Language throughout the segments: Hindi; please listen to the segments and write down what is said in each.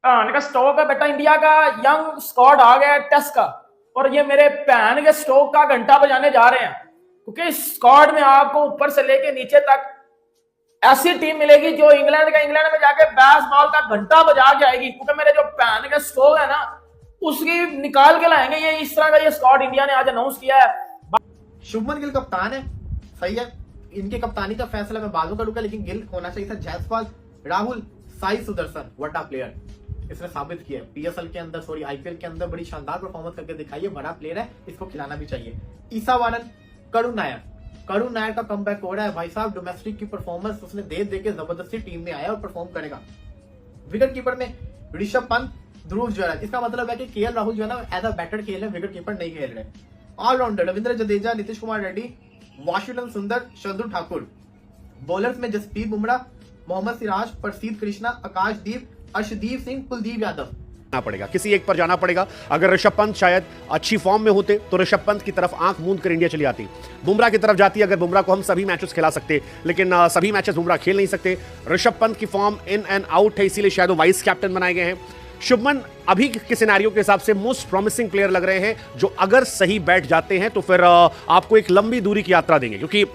का स्टॉक है बेटा, इंडिया का यंग स्क्वाड आ गया टेस्ट का, और ये मेरे भैन के स्टॉक का घंटा बजाने जा रहे हैं, क्योंकि स्क्वाड में आपको ऊपर से लेके नीचे तक ऐसी टीम मिलेगी जो इंग्लैंड में जाके बैसबॉल का घंटा बजा के आएगी, क्योंकि मेरे जो भैन के स्टॉक है ना उसकी निकाल के लाएंगे। ये इस तरह का ये स्क्वाड इंडिया ने आज अनाउंस किया है। शुभमन गिल कप्तान है, सही है, इनके कप्तानी का फैसला मैं बाजू करूंगा, लेकिन गिल होना चाहिए था। Jaiswal, Rahul, Sai Sudarshan, what a player, इसने साबित किया है पीएसएल के अंदर, आईपीएल के अंदर बड़ी शानदार परफॉर्मेंस करके दिखाई है। बड़ा प्लेयर है, इसको खिलाना भी चाहिए। ईसा वारन, करुण नायर का कमबैक हो रहा है भाई साहब। डोमेस्टिक की परफॉर्मेंस उसने दे के जबरदस्ती टीम में आया और परफॉर्म करेगा। विकेट कीपर में ऋषभ पंत, ध्रुव जयराज, इसका मतलब है कि केएल राहुल जो है ना एज अ बैटर खेल रहे, विकेट कीपर नहीं खेल रहे। ऑलराउंडर रविंद्र जडेजा, नीतीश कुमार रेड्डी, वाशिंगटन सुंदर, शार्दुल ठाकुर। बॉलर्स में जसप्रीत बुमराह, मोहम्मद सिराज, प्रसिद्ध कृष्णा, आकाशदीप, अर्शदीप सिंह, कुलदीप यादव। पड़ेगा किसी एक पर जाना पड़ेगा। अगर ऋषभ पंत शायद अच्छी फॉर्म में होते तो ऋषभ पंत की तरफ आंख मूंद कर इंडिया चली आती, बुमराह की तरफ जाती। अगर बुमराह को हम सभी मैचेस खिला सकते, लेकिन सभी मैचेस बुमराह खेल नहीं सकते। ऋषभ पंत की फॉर्म इन एंड आउट है, इसीलिए शायद वो वाइस कैप्टन बनाए गए हैं। शुभमन अभी के सिनेरियो के हिसाब से मोस्ट प्रॉमिसिंग प्लेयर लग रहे हैं, जो अगर सही बैठ जाते हैं तो फिर आपको एक लंबी दूरी की यात्रा देंगे, क्योंकि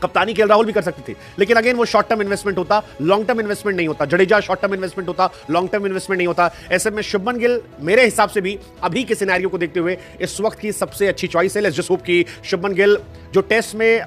कप्तानी केएल राहुल भी कर सकती थी, लेकिन अगेन वो शॉर्ट टर्म इन्वेस्टमेंट होता, लॉन्ग टर्म इन्वेस्टमेंट नहीं होता। जडेजा शॉर्ट टर्म इन्वेस्टमेंट होता, लॉन्ग टर्म इन्वेस्टमेंट नहीं होता। ऐसे में शुभमन गिल मेरे हिसाब से भी अभी के सिनेरियो को देखते हुए इस वक्त की सबसे अच्छी चॉइस है। लेट्स जस्ट होप कि शुभमन गिल जो टेस्ट में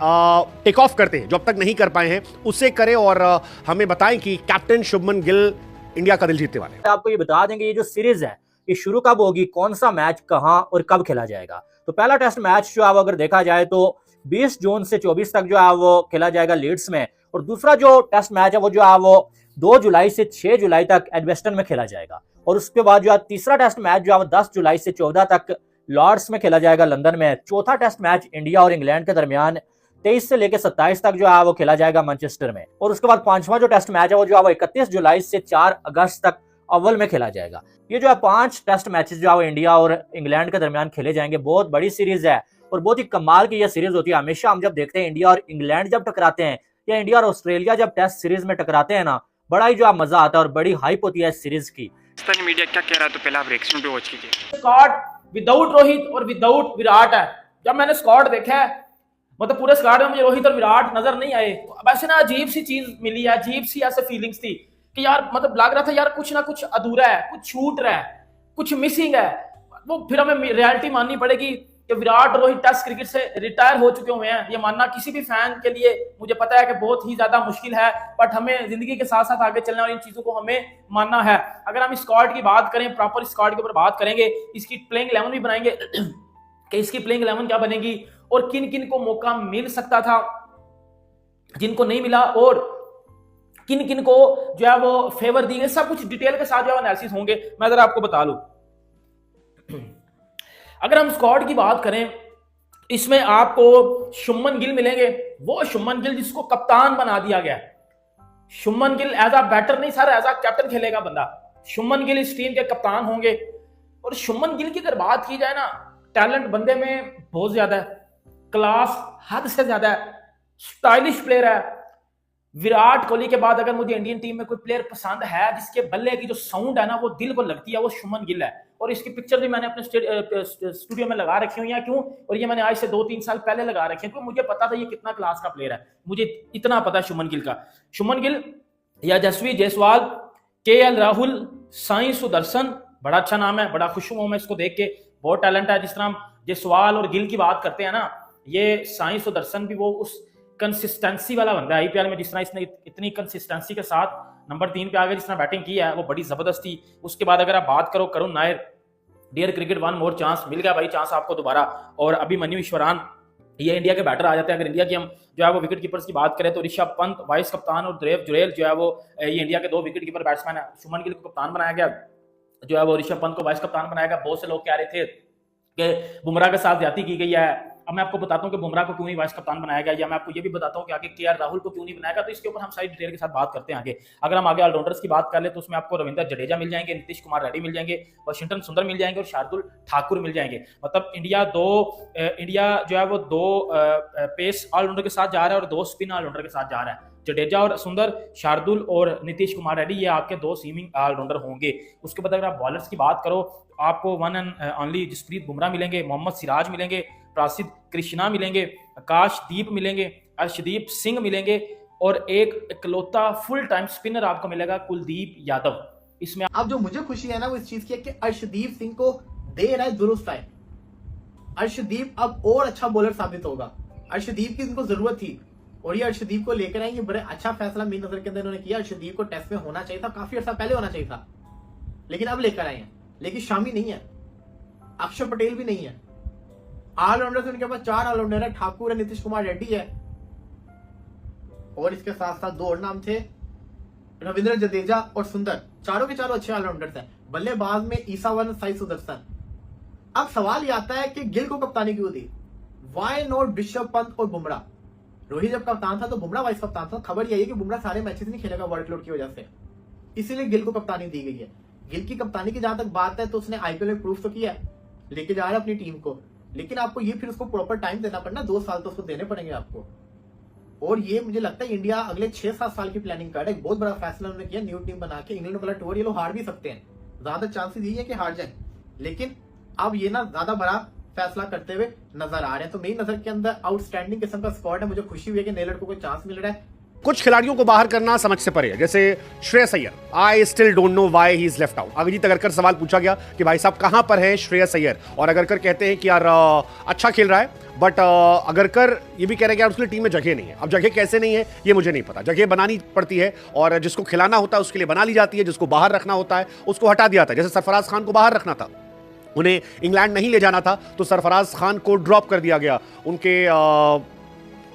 टेक ऑफ करते हैं, जो अब तक नहीं कर पाए हैं, उसे करें और हमें बताएं कि कैप्टन शुभमन गिल इंडिया का दिल जीतने वाले हैं। आपको ये बता देंगे ये जो सीरीज है ये शुरू कब होगी, कौन सा मैच कहां और कब खेला जाएगा। तो पहला टेस्ट मैच जो आप अगर देखा जाए तो 20 जून से 24 तक जो है वो खेला जाएगा लीड्स में, और दूसरा जो टेस्ट मैच है वो जो है वो 2 जुलाई से 6 जुलाई तक एडवेस्टन में खेला जाएगा, और उसके बाद जो है तीसरा टेस्ट मैच जो है वो 10 जुलाई से 14 तक लॉर्ड्स में खेला जाएगा लंदन में। चौथा टेस्ट मैच इंडिया और इंग्लैंड के दरमियान 23 से लेकर 27 तक जो है वो खेला जाएगा मैनचेस्टर में, और उसके बाद पांचवा जो टेस्ट मैच है वो जो है वो 31 जुलाई से 4 अगस्त तक अव्वल में खेला जाएगा। ये जो है 5 टेस्ट मैचेस जो है वो इंडिया और इंग्लैंड के दरमियान खेले जाएंगे। बहुत बड़ी सीरीज है और बहुत ही कमाल की ये सीरीज होती है। हमेशा हम जब देखते हैं इंडिया और इंग्लैंड जब टकराते हैं या इंडिया और ऑस्ट्रेलिया जब टेस्ट सीरीज में टकराते हैं ना, बड़ा ही जो है मजा आता है और बड़ी हाइप होती है इस सीरीज की। पाकिस्तानी मीडिया क्या कह रहा है तो पहले आप रिएक्शन पे वॉच कीजिए। स्क्वाड विदाउट रोहित और विदाउट विराट है। जब मैंने स्क्वाड देखा है, मतलब पूरे स्क्वाड में मुझे रोहित और विराट नजर नहीं आए, तो अब ऐसे ना अजीब सी चीज मिली है, अजीब सी ऐसे फीलिंग्स थी कि यार मतलब लग रहा था यार कुछ ना कुछ अधूरा है, कुछ छूट रहा है, कुछ मिसिंग है। वो फिर हमें रियलिटी माननी पड़ेगी कि विराट और रोहित टेस्ट क्रिकेट से रिटायर हो चुके हुए हैं। ये मानना किसी भी फैन के लिए मुझे पता है कि बहुत ही ज्यादा मुश्किल है, बट हमें जिंदगी के साथ साथ आगे चलने वाली इन चीजों को हमें मानना है। अगर हम स्क्वाड की बात करें, प्रॉपर स्क्वाड के ऊपर बात करेंगे, इसकी प्लेइंग 11 भी बनाएंगे कि इसकी प्लेइंग 11 क्या बनेगी और किन किन को मौका मिल सकता था, जिनको नहीं मिला, और किन किन को जो है वो फेवर दी गई, सब कुछ डिटेल के साथ जो है एनालिसिस होंगे। मैं जरा आपको बता लूं, अगर हम स्क्वाड की बात करें, इसमें आपको शुभमन गिल मिलेंगे, वो शुभमन गिल जिसको कप्तान बना दिया गया। Shubman Gill as a batter नहीं सर, एज अ कैप्टन खेलेगा बंदा। शुभमन गिल इस टीम के कप्तान होंगे, और शुभमन गिल की अगर बात की जाए ना, टैलेंट बंदे में बहुत ज्यादा है, क्लास हद से ज्यादा है, स्टाइलिश प्लेयर है। विराट कोहली के बाद अगर मुझे इंडियन टीम में कोई प्लेयर पसंद है जिसके बल्ले की जो साउंड है ना वो दिल को लगती है, वो शुभमन गिल है। और इसकी पिक्चर भी मैंने अपने स्टूडियो में लगा रखी हुई है। क्यों? और ये मैंने आज से 2-3 साल पहले लगा रखे हैं, क्योंकि मुझे पता था ये कितना क्लास का प्लेयर है। मुझे इतना पता है शुभमन गिल का। शुभमन गिल, यशस्वी जायसवाल, केएल राहुल, साई सुदर्शन, बड़ा अच्छा नाम है, बड़ा खुश हूं मैं इसको देख के, बहुत टैलेंट है। जिस तरह हम जायसवाल और गिल की बात करते हैं ना, ये साई सुदर्शन भी वो उस कंसिस्टेंसी वाला बंदा है। आईपीएल में जिस तरह इसने इतनी कंसिस्टेंसी के साथ नंबर 3 पे आगे जिस तरह बैटिंग की है वो बड़ी जबरदस्त थी। उसके बाद अगर आप बात करो Karun Nair, dear cricket one more chance, मिल गया भाई चांस आपको दोबारा। और अभी मनु ईश्वरान, ये इंडिया के बैटर आ जाते हैं। अगर इंडिया की हम जो है वो विकेट कीपर्स की बात करें तो ऋषभ पंत वाइस कप्तान और ध्रुव जुरैल जो है वो ये इंडिया के 2 विकेट कीपर बैट्समैन है। शुभमन गिल को कप्तान बनाया गया, जो है वो ऋषभ पंत को वाइस कप्तान बनाया गया। बहुत से लोग कह रहे थे कि बुमराह के साथ ज्यादती की गई है। अब मैं आपको बताता हूं कि बुमराह को क्यों नहीं वाइस कप्तान बनाया गया, या मैं आपको ये भी बताता हूं कि आगे केएल राहुल को क्यों नहीं बनाया गया। तो इसके ऊपर हम सारी डिटेल के साथ बात करते हैं आगे। अगर हम आगे ऑलराउंडर्स की बात कर ले तो उसमें आपको रविंद्र जडेजा मिल जाएंगे, नीतीश कुमार रेड्डी मिल जाएंगे, वाशिंगटन सुंदर मिल जाएंगे और शार्दुल ठाकुर मिल जाएंगे। मतलब इंडिया जो है वो 2 पेस ऑलराउंडर के साथ जा रहा है और 2 स्पिन ऑलराउंडर के साथ जा रहा है। जडेजा और सुंदर, शार्दुल और नीतीश कुमार रेड्डी, ये आपके 2 सीमिंग ऑलराउंडर होंगे। उसके बाद अगर आप बॉलर्स की बात करो, आपको one and only Jasprit Bumrah मिलेंगे, मोहम्मद सिराज मिलेंगे, प्रासिद कृष्णा मिलेंगे, आकाशदीप मिलेंगे, अर्शदीप सिंह मिलेंगे और एक इकलौता फुल टाइम स्पिनर आपको मिलेगा कुलदीप यादव। इसमें अब जो मुझे खुशी है ना वो इस चीज की है कि अर्शदीप सिंह को दे रहा है दुरुस्त टाइम। अर्शदीप अब और अच्छा बॉलर साबित होगा। अर्शदीप की इनको जरूरत थी और ये अर्शदीप को लेकर आएंगे। बड़े अच्छा फैसला मेरी नजर के अंदर इन्होंने किया। अर्शदीप को टेस्ट में होना चाहिए था, काफी अर्सा पहले होना चाहिए था, लेकिन अब लेकर आए हैं। लेकिन शामी नहीं है, अक्षर पटेल भी नहीं है, ऑलराउंडर से उनके पास 4 ऑलराउंडर है, ठाकुर है, नीतीश कुमार रेड्डी है और इसके साथ साथ 2 और नाम थे, रविंद्र जडेजा और सुंदर। चारों के चारों अच्छे ऑलराउंडर्स हैं। बल्लेबाज में ईसावन, साई सुदर्शन। अब सवाल ये आता है कि गिल को कप्तानी क्यों दी? वाई नॉट ऋषभ पंत और बुमराह? रोहित जब कप्तान था तो बुमराह वाइस कप्तान था। खबर यही है कि बुमराह सारे मैचेस नहीं खेलेगा वर्कलोड की वजह से, इसीलिए गिल को कप्तानी दी गई है। गिल की कप्तानी की जहां तक बात है तो उसने आईपीएल में प्रूफ तो किया है, लेके जा रहा है अपनी टीम को, लेकिन आपको ये फिर उसको प्रॉपर टाइम देना पड़ना। 2 साल तो उसको देने पड़ेंगे आपको। और ये मुझे लगता है इंडिया अगले 6-7 साल की प्लानिंग कर रहा है। एक बहुत बड़ा फैसला उन्होंने किया, न्यू टीम बना के इंग्लैंड वाला टूर ये लोग हार भी सकते हैं, ज्यादा चांसेस यही है कि हार जाए, लेकिन अब ये ना ज्यादा बड़ा फैसला करते हुए नजर आ रहे हैं। तो मेरी नजर के अंदर आउटस्टैंडिंग किस्म का स्क्वाड है। मुझे खुशी हुई है कि नए लड़कों को चांस मिल रहा है। कुछ खिलाड़ियों को बाहर करना समझ से परे है, जैसे Shreyas Iyer. I still don't know why he is left out. Abhijit Agarkar सवाल पूछा गया कि भाई साहब कहां पर है श्रेयस अय्यर, और अगरकर कहते हैं कि यार अच्छा खेल रहा है, बट अगरकर ये भी कह रहे हैं कि यार उसके लिए टीम में जगह नहीं है। अब जगह कैसे नहीं है ये मुझे नहीं पता, जगह बनानी पड़ती है और जिसको खिलाना होता है उसके लिए बना ली जाती है, जिसको बाहर रखना होता है उसको हटा दिया जाता है। जैसे सरफराज खान को बाहर रखना था, उन्हें इंग्लैंड नहीं ले जाना था तो सरफराज खान को ड्रॉप कर दिया गया। उनके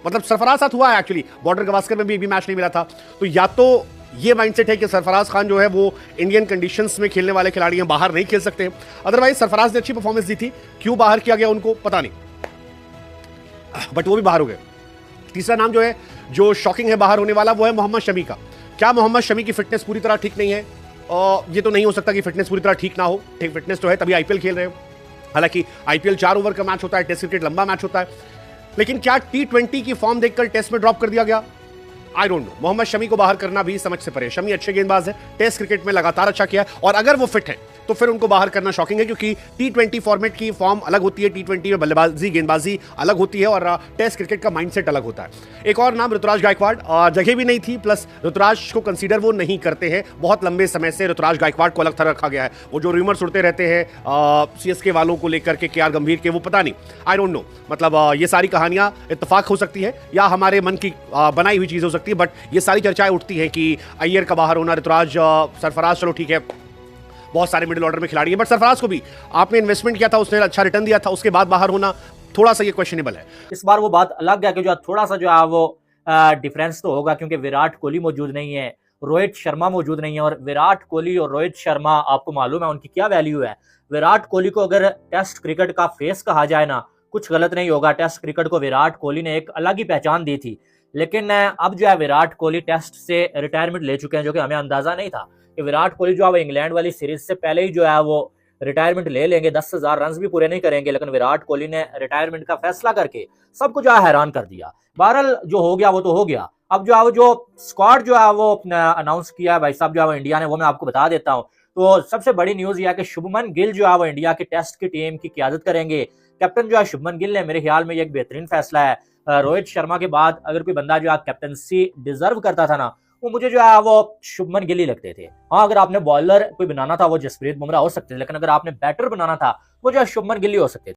मतलब सरफराज साथ हुआ है एक्चुअली, बॉर्डर गवास्कर में भी एक भी मैच नहीं मिला था। तो या तो ये माइंडसेट है कि सरफराज खान जो है वो इंडियन कंडीशंस में खेलने वाले खिलाड़ी हैं, बाहर नहीं खेल सकते। अदरवाइज सरफराज ने अच्छी परफॉर्मेंस दी थी, क्यों बाहर किया गया उनको पता नहीं, बट वो भी बाहर हो गए। तीसरा नाम जो है जो शॉकिंग है बाहर होने वाला, वो है मोहम्मद शमी का। क्या मोहम्मद शमी की फिटनेस पूरी तरह ठीक नहीं है? ये तो नहीं हो सकता कि फिटनेस पूरी तरह ठीक ना हो। ठीक फिटनेस तो है, तभी आईपीएल खेल रहे हो। हालांकि आईपीएल 4 ओवर का मैच होता है, टेस्ट क्रिकेट लंबा मैच होता है, लेकिन क्या T20 की फॉर्म देखकर टेस्ट में ड्रॉप कर दिया गया? I don't know. Mohammed Shami को बाहर करना भी समझ से परे। शमी अच्छे गेंदबाज है, टेस्ट क्रिकेट में लगातार अच्छा किया है, और अगर वो फिट है तो फिर उनको बाहर करना शॉकिंग है, क्योंकि T20 फॉर्मेट की फॉर्म अलग होती है, T20 में बल्लेबाजी गेंदबाजी अलग होती है और टेस्ट क्रिकेट का माइंडसेट अलग होता है। एक और नाम ऋतुराज गायकवाड़। जगह भी नहीं थी, प्लस ऋतुराज को कंसीडर वो नहीं करते हैं। बहुत लंबे समय से ऋतुराज गायकवाड़ को अलग तरह रखा गया है। वो जो रूमर्स उड़ते रहते हैं CSK वालों को लेकर के, KR गंभीर के, वो पता नहीं, आई डोंट नो। मतलब ये सारी कहानियां इत्तेफाक हो सकती है या हमारे मन की बनाई हुई चीज हो सकती है, बट ये सारी चर्चाएं उठती हैं कि अय्यर का बाहर होना, ऋतुराज, सरफराज, चलो ठीक है, बहुत सारे मिडिल ऑर्डर में खिलाड़ी हैं, बट सरफराज को भी आपने इन्वेस्टमेंट किया था, उसने अच्छा रिटर्न दिया था, उसके बाद बाहर होना थोड़ा सा ये क्वेश्चनेबल है। इस बार वो बात अलग है कि जो थोड़ा सा जो है वो डिफरेंस तो होगा, क्योंकि विराट कोहली मौजूद नहीं है, रोहित शर्मा मौजूद नहीं है। और विराट कोहली और रोहित शर्मा आपको मालूम है उनकी क्या वैल्यू है। विराट कोहली को अगर टेस्ट क्रिकेट का फेस कहा जाए ना, कुछ गलत नहीं होगा। टेस्ट क्रिकेट को विराट कोहली ने एक अलग ही पहचान दी थी, लेकिन अब जो है विराट कोहली टेस्ट से रिटायरमेंट ले चुके हैं, जो कि हमें अंदाजा नहीं था कि विराट कोहली जो है वो इंग्लैंड वाली सीरीज से पहले ही जो है वो रिटायरमेंट ले लेंगे। 10,000 रन भी पूरे नहीं करेंगे, लेकिन विराट कोहली ने रिटायरमेंट का फैसला करके सबको जो है हैरान कर दिया। बहरहाल जो हो गया वो तो हो गया। अब जो है वो जो स्क्वाड जो है वो अनाउंस किया है भाई साहब जो है वो इंडिया ने, वो मैं आपको बता देता हूँ। तो सबसे बड़ी न्यूज यह है कि शुभमन गिल जो है वो इंडिया की टेस्ट की टीम की क़यादत करेंगे। कैप्टन जो है शुभमन गिल ने, मेरे ख्याल में ये एक बेहतरीन फैसला है। रोहित शर्मा के बाद अगर कोई बंदा जो है कैप्टनसी डिजर्व करता था ना, वो मुझे जो है वो शुभमन गिल ही लगते थे। हाँ, अगर आपने बॉलर कोई बनाना था वो जसप्रीत बुमराह हो सकते थे, लेकिन अगर आपने बैटर बनाना था वो जो है शुभमन गिल ही हो सकते थे।